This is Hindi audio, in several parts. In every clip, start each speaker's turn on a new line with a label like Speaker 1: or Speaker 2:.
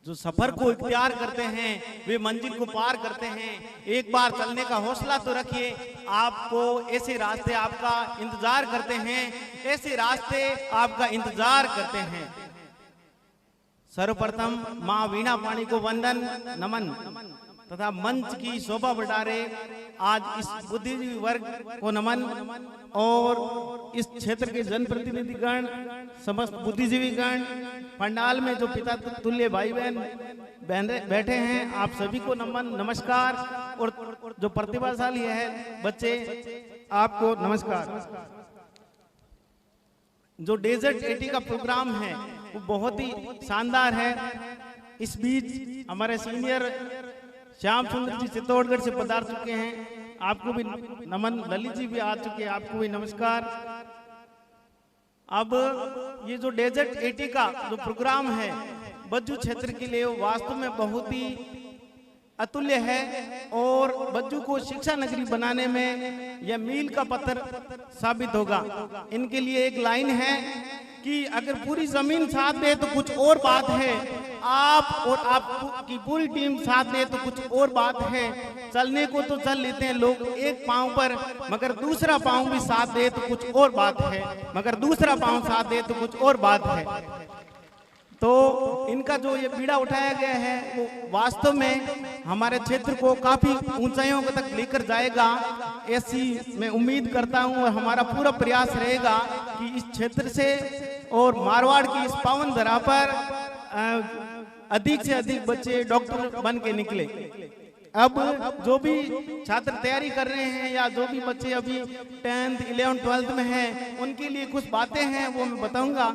Speaker 1: जो सफर को इख्तियार करते हैं वे मंजिल को पार करते हैं। एक बार चलने का हौसला तो रखिए, आपको ऐसे रास्ते आपका इंतजार करते हैं, ऐसे रास्ते आपका इंतजार करते हैं। सर्वप्रथम माँ वीणा पाणी को वंदन नमन तथा मंच की शोभा बढ़ारे आज इस बुद्धिजीवी वर्ग को नमन और इस क्षेत्र के जनप्रतिनिधिगण, समस्त बुद्धिजीवीगण, पंडाल में जो पिता तुल्य भाई बहन बैठे हैं, आप सभी को नमन नमस्कार। और जो प्रतिभाशाली है बच्चे, आपको नमस्कार। जो डेजर्ट एटी का प्रोग्राम है वो बहुत ही शानदार है। इस बीच हमारे सीनियर श्याम सुंदर जी चित्तौड़गढ़ से पधार चुके हैं, आपको भी नमन। ललित जी भी आ चुके हैं, आपको भी नमस्कार। अब ये जो डेजर्ट एटी का जो प्रोग्राम है बज्जू क्षेत्र के लिए वास्तव में बहुत ही अतुल्य है और बज्जू को शिक्षा नगरी बनाने में यह मील का पत्थर साबित होगा। इनके लिए एक लाइन है कि अगर पूरी जमीन साथ दे तो कुछ और बात है, आप और आपकी पूरी टीम साथ दे तो कुछ और बात है। चलने को तो चल लेते हैं लोग एक पांव पर, मगर दूसरा पांव भी साथ दे तो कुछ और बात है, मगर दूसरा पांव साथ दे तो कुछ और बात है। तो इनका जो ये बीड़ा उठाया गया है वो वास्तव में हमारे क्षेत्र को काफी ऊंचाइयों तक लेकर जाएगा, ऐसी मैं उम्मीद करता हूं। और हमारा पूरा प्रयास रहेगा कि इस क्षेत्र से और मारवाड़ की इस पावन धरा पर अधिक से अधिक बच्चे डॉक्टर बन के निकले। अब जो भी छात्र तैयारी कर रहे हैं या जो भी बच्चे अभी 10th 11th 12th में हैं, उनके लिए कुछ बातें हैं वो मैं बताऊंगा।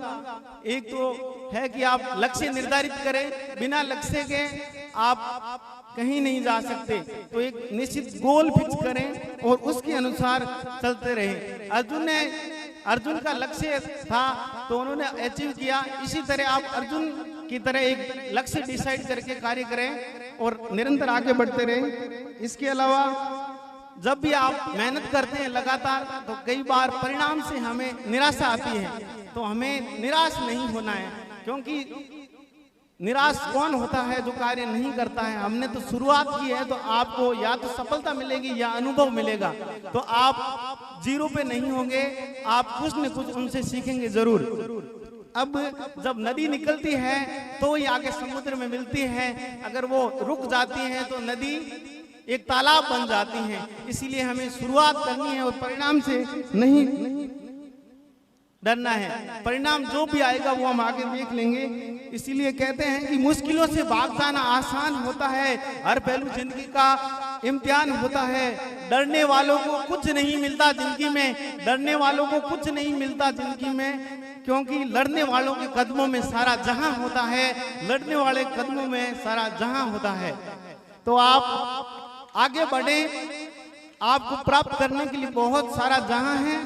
Speaker 1: एक तो है कि आप लक्ष्य निर्धारित करें, बिना लक्ष्य के आप कहीं नहीं जा सकते। तो एक निश्चित गोल फिक्स करें और उसके अनुसार चलते रहें। अर्जुन का लक्ष्य था तो उन्होंने अचीव किया, इसी तरह आप अर्जुन की तरह एक लक्ष्य डिसाइड करके कार्य करें और निरंतर आगे बढ़ते रहें। इसके अलावा जब भी आप मेहनत करते हैं लगातार तो कई बार परिणाम से हमें निराशा आती है, तो हमें निराश नहीं होना है, क्योंकि निराश कौन होता है जो कार्य नहीं करता है। हमने तो शुरुआत की है तो आपको या तो सफलता मिलेगी या अनुभव मिलेगा, तो आप जीरो पे नहीं होंगे, आप कुछ न कुछ उनसे सीखेंगे जरूर। अब जब नदी निकलती है तो ये आगे समुद्र में मिलती है, अगर वो रुक जाती है तो नदी एक तालाब बन जाती है। इसीलिए हमें शुरुआत करनी है और परिणाम से नहीं डरना है। परिणाम जो भी आएगा वो हम आगे देख लेंगे। इसीलिए कहते हैं कि मुश्किलों से भाग जाना आसान होता है, हर पहलू जिंदगी का इम्तिहान होता है। डरने वालों को कुछ नहीं मिलता जिंदगी में, डरने वालों को कुछ नहीं मिलता जिंदगी में, क्योंकि लड़ने वालों के कदमों में सारा जहां होता है, लड़ने वाले कदमों में सारा जहां होता है। तो आप आगे बढ़े, आपको प्राप्त करने के लिए बहुत सारा जहां है।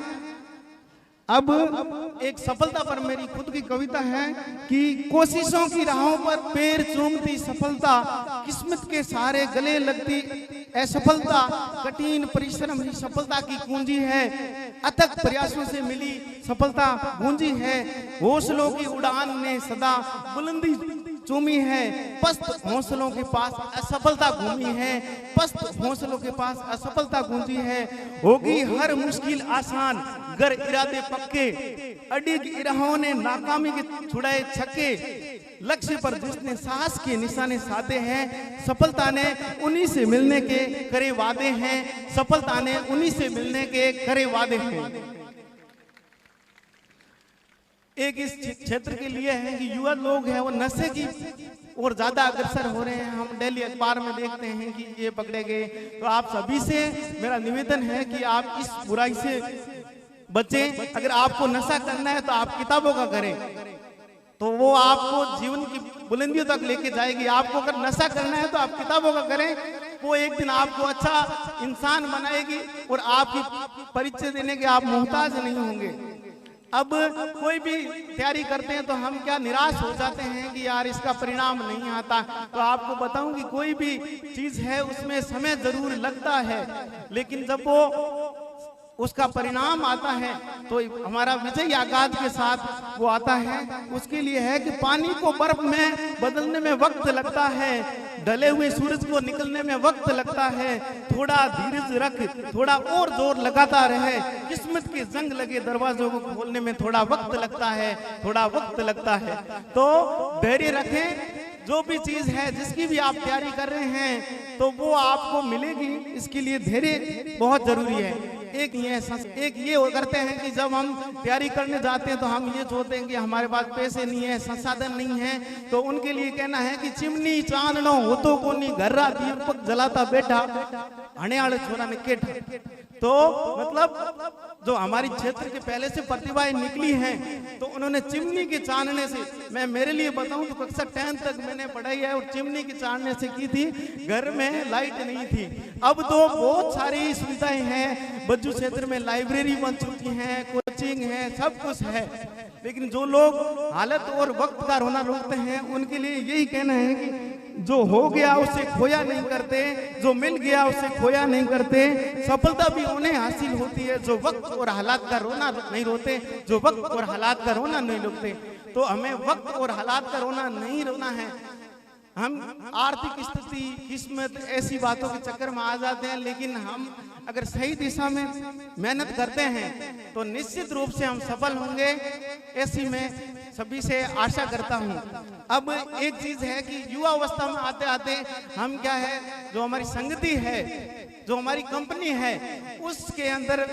Speaker 1: अब एक सफलता पर मेरी खुद की कविता है कि कोशिशों की राहों पर पैर चूमती सफलता, किस्मत के सहारे गले लगती असफलता, कठिन परिश्रम ही सफलता की कुंजी है, अथक प्रयासों से मिली सफलता गूंजी है, हौसलों की उड़ान ने सदा बुलंदी चूमी है, पस्त हौसलों के पास असफलता घूमी है, पस्त हौसलों के पास असफलता गूंजी है। होगी हर मुश्किल आसान गर इरादे पक्के, अडिग इराहों ने नाकामी के छुड़ाए छक्के, लक्ष्य पर जिसने साहस के निशाने साधे हैं, सफलता ने उन्हीं से मिलने के करे वादे हैं, सफलता ने उन्हीं से मिलने के करे वादे हैं। एक इस क्षेत्र के लिए है कि युवा लोग हैं वो नशे की और ज्यादा अग्रसर हो रहे हैं। हम डेली अखबार में देखते हैं कि ये पकड़े गए। तो आप सभी से मेरा निवेदन है कि आप इस बुराई से बचें। अगर आपको नशा करना है तो आप किताबों का करें, तो वो आपको जीवन की बुलंदियों तक लेके जाएगी। आपको अगर नशा करना है तो आप किताबों का करें, वो एक दिन आपको अच्छा इंसान बनाएगी और आपकी परिचय देने के आप मोहताज नहीं होंगे। अब कोई भी तैयारी करते हैं तो हम क्या निराश हो जाते हैं कि यार इसका परिणाम नहीं आता। तो आपको बताऊं कि कोई भी चीज है उसमें समय जरूर लगता है, लेकिन जब वो उसका परिणाम आता है तो हमारा विजयी आगाज के साथ वो आता है। उसके लिए है कि पानी को बर्फ में बदलने में वक्त लगता है, ढले हुए सूरज को निकलने में वक्त लगता है, थोड़ा धीरज रख, थोड़ा और जोर लगाता रहे, किस्मत के जंग लगे दरवाजों को खोलने में थोड़ा वक्त लगता है, थोड़ा वक्त लगता है। तो धैर्य रखें, जो भी चीज है जिसकी भी आप तैयारी कर रहे हैं तो वो आपको मिलेगी, इसके लिए धैर्य बहुत जरूरी है। एक ये करते हैं कि जब हम तैयारी करने जाते हैं तो हम ये सोचते हैं कि हमारे पास पैसे नहीं है, संसाधन नहीं है, तो उनके लिए कहना है कि चिमनी चांदनो होतो कोनी घर्रा दीपक जलाता बैठा आने वाले छोरा ने केठा। तो मतलब जो हमारी क्षेत्र के पहले से प्रतिभाएं निकली हैं तो उन्होंने चिमनी के चांदने से, मैं मेरे लिए बताऊं तो कक्षा 10 तक मैंने पढ़ाई है और चिमनी के चांदने से की थी, घर में लाइट नहीं थी। अब तो बहुत सारी सुविधाएं हैं, बज्जू क्षेत्र में लाइब्रेरी बन चुकी हैं, कोचिंग है, सब कुछ है, लेकिन जो लोग हालत और वक्त का रोना रोकते हैं उनके लिए यही कहना है कि जो हो गया उसे खोया नहीं करते, जो मिल गया उसे खोया नहीं करते, सफलता भी उन्हें हासिल होती है जो वक्त और हालात का रोना नहीं रोते, जो वक्त और हालात का रोना नहीं रोकते। तो हमें वक्त और हालात का रोना नहीं रोना है। हम आर्थिक स्थिति, किस्मत, ऐसी बातों के चक्कर में आ जाते हैं, लेकिन हम अगर सही दिशा में मेहनत करते हैं तो निश्चित रूप से हम सफल होंगे, ऐसी मैं सभी से आशा करता हूं। अब एक चीज है कि युवा अवस्था में आते आते हम क्या है, जो हमारी संगति है, जो हमारी कंपनी है, उसके अंदर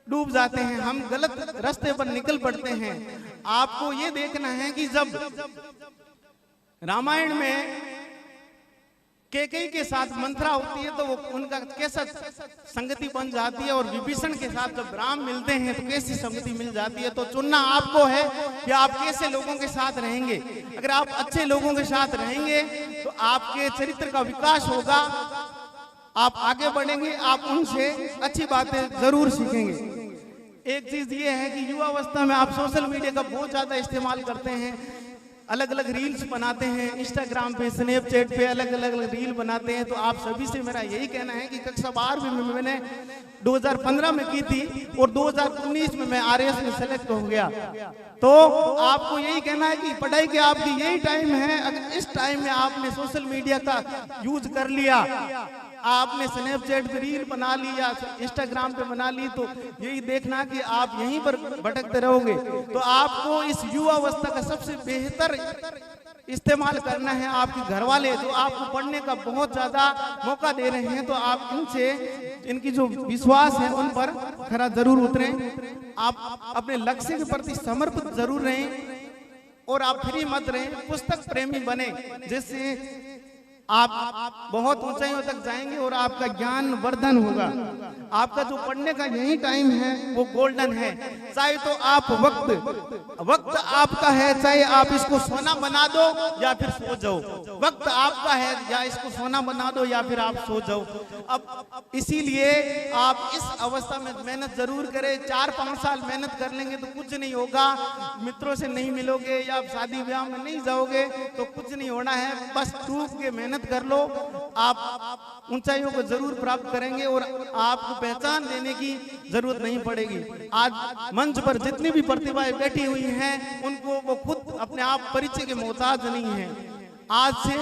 Speaker 1: डूब जाते हैं, हम गलत रास्ते पर निकल पड़ते हैं। आपको ये देखना है कि जब रामायण में कैकेयी के साथ मंथरा होती है तो वो उनका कैसा संगति बन जाती है, और विभीषण के साथ जब राम मिलते हैं तो कैसी संगति मिल जाती है। तो चुनना आपको है कि आप कैसे लोगों के साथ रहेंगे। अगर आप अच्छे लोगों के साथ रहेंगे तो आपके चरित्र का विकास होगा, आप आगे बढ़ेंगे, आप उनसे अच्छी बातें जरूर सीखेंगे। एक चीज ये है कि युवा अवस्था में आप सोशल मीडिया का बहुत ज्यादा इस्तेमाल करते हैं, अलग अलग रील्स बनाते हैं, इंस्टाग्राम पे, स्नैपचैट पे अलग अलग रील बनाते हैं। तो आप सभी से मेरा यही कहना है कि कक्षा 12वीं में मैंने 2015 में की थी और 2019 में मैं RS में सेलेक्ट हो गया। तो आपको यही कहना है कि पढ़ाई के आपकी यही टाइम है, अगर इस टाइम में आपने सोशल मीडिया का यूज कर लिया, आपने स्नैपचैट पे रील बना ली या इंस्टाग्राम पे बना ली, तो यही देखना कि आप यहीं पर भटकते रहोगे। तो आपको इस युवा अवस्था का सबसे बेहतर इस्तेमाल करना है। आपके घर वाले जो आपको पढ़ने का बहुत ज्यादा मौका दे रहे हैं, तो आप इनसे, इनकी जो विश्वास है उन पर खरा जरूर उतरें। आप अपने लक्ष्य के प्रति समर्पित जरूर रहें और आप फ्री मत रहें, पुस्तक प्रेमी बने, जिससे आप बहुत ऊंचाइयों तक जाएंगे और आपका ज्ञान वर्धन होगा। आपका जो पढ़ने का यही टाइम है वो गोल्डन है। चाहे तो आप वक्त आपका है, चाहे आप इसको सोना बना दो या फिर सो जाओ, वक्त आपका है, या इसको सोना बना दो या फिर आप सो जाओ। अब इसीलिए आप इस अवस्था में मेहनत जरूर करें। 4-5 साल मेहनत कर लेंगे तो कुछ नहीं होगा, मित्रों से नहीं मिलोगे या शादी ब्याह में नहीं जाओगे तो कुछ नहीं होना है। बस टूट के मेहनत कर लो, आप ऊंचाइयों को जरूर प्राप्त करेंगे और आपको पहचान देने की जरूरत नहीं पड़ेगी। आज मंच पर जितनी भी प्रतिभाएं बैठी हुई हैं उनको वो खुद अपने आप परिचय के मोहताज नहीं है। आज से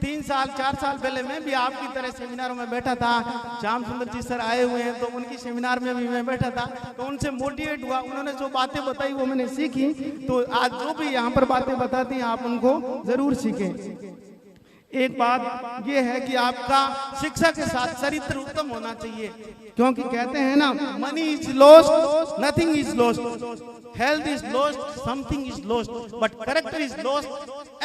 Speaker 1: 3 साल 4 साल पहले मैं भी आपकी तरह सेमिनारों में बैठा था, श्याम सुंदर जी सर आए हुए हैं तो उनकी सेमिनार में भी मैं बैठा था, तो उनसे मोटिवेट हुआ, उन्होंने जो बातें बताई वो मैंने सीखी। तो आज जो भी यहाँ पर बातें बताती हैं आप उनको जरूर सीखें। एक बात यह है कि आपका शिक्षा के साथ चरित्र उत्तम होना चाहिए, क्योंकि कहते हैं ना, money is lost, nothing is lost, health is lost, something is lost, but character is lost,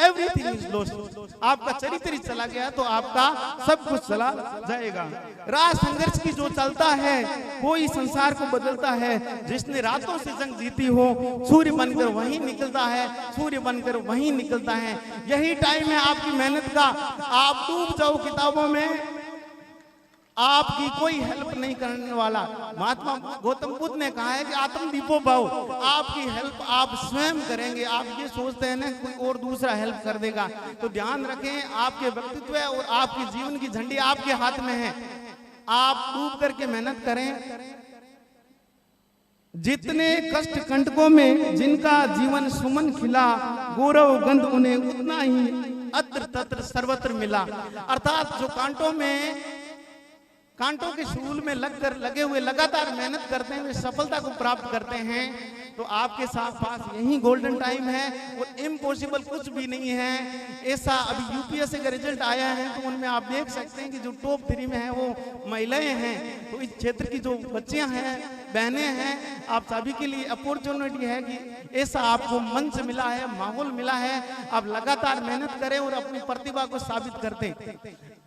Speaker 1: everything is lost. आपका चरित्र चला गया तो आपका सब कुछ चला जाएगा। राज संघर्ष की जो चलता है कोई संसार को बदलता है, जिसने रातों से जंग जीती हो सूर्य बनकर वहीं निकलता है, सूर्य बनकर वहीं निकलता है। यही टाइम है आपकी मेहनत का। आप डूब जाओ किताबों में, आपकी कोई हेल्प नहीं करने वाला। महात्मा गौतम बुद्ध ने कहा है कि आत्म दीपो भव, आपकी हेल्प आप स्वयं करेंगे। आप ये सोचते हैं ना कोई और दूसरा हेल्प कर देगा, तो ध्यान रखें आपके व्यक्तित्व और आपके जीवन की झंडी आपके हाथ में है। आप डूब करके मेहनत करें, जितने कष्ट कंटकों में जिनका जीवन सुमन खिला, गौरव गंध उन्हें उतना ही अत्र तत्र सर्वत्र मिला। अर्थात जो कांटों के शूल में लगे हुए लगातार मेहनत करते हैं, वे सफलता को प्राप्त करते हैं। तो आपके साथ पास यही गोल्डन टाइम है और इम्पॉसिबल कुछ भी नहीं है। ऐसा अभी यूपीएससी का रिजल्ट आया है तो उनमें आप देख सकते हैं कि जो टॉप 3 में है वो महिलाएं हैं। तो इस क्षेत्र की जो बच्चियां हैं, बहनें हैं, आप सभी के लिए अपॉर्चुनिटी है कि ऐसा आपको मंच मिला है, माहौल मिला है, आप लगातार मेहनत करें और अपनी प्रतिभा को साबित करते।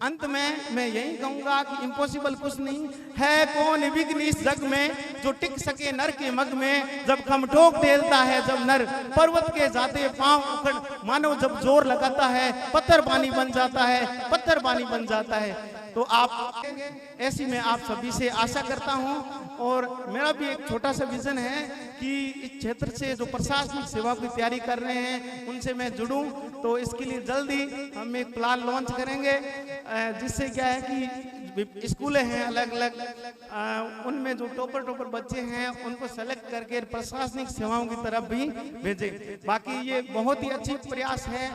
Speaker 1: अंत में मैं यही कहूंगा कि इम्पॉसिबल कुछ नहीं है। कौन विघ्न इस जग में जो टिक सके नर के मग में, जब खमठोक टेलता है जब नर पर्वत के जाते पांव उखड़, मानव जब जोर लगाता है पत्थर पानी बन जाता है, पत्थर पानी बन जाता है। तो आप ऐसी मैं आप सभी से आशा करता हूं। और मेरा भी एक छोटा सा विजन है कि इस क्षेत्र से जो प्रशासनिक सेवा की तैयारी कर रहे हैं उनसे मैं जुड़ूं। तो इसके लिए जल्दी हम एक प्लान लॉन्च करेंगे, जिससे क्या है कि स्कूलें हैं अलग अलग, उनमें जो टॉपर बच्चे हैं उनको सेलेक्ट करके प्रशासनिक सेवाओं की तरफ भी भेजें। बाकी ये बहुत ही अच्छी प्रयास है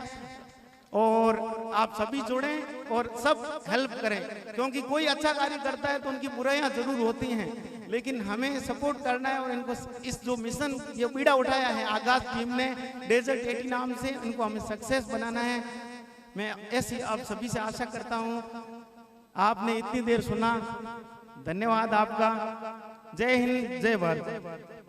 Speaker 1: और आप सभी जुड़ें और सब हेल्प करें, क्योंकि कोई अच्छा कार्य करता है तो उनकी बुराइयां जरूर होती हैं, लेकिन हमें सपोर्ट करना है। और इनको इस जो मिशन ये बीड़ा उठाया है आगाज टीम ने डेजर्ट 80 नाम से, उनको हमें सक्सेस बनाना है। मैं ऐसी आप सभी से आशा करता हूं। आपने इतनी देर सुना, धन्यवाद आपका। जय हिंद, जय भारत।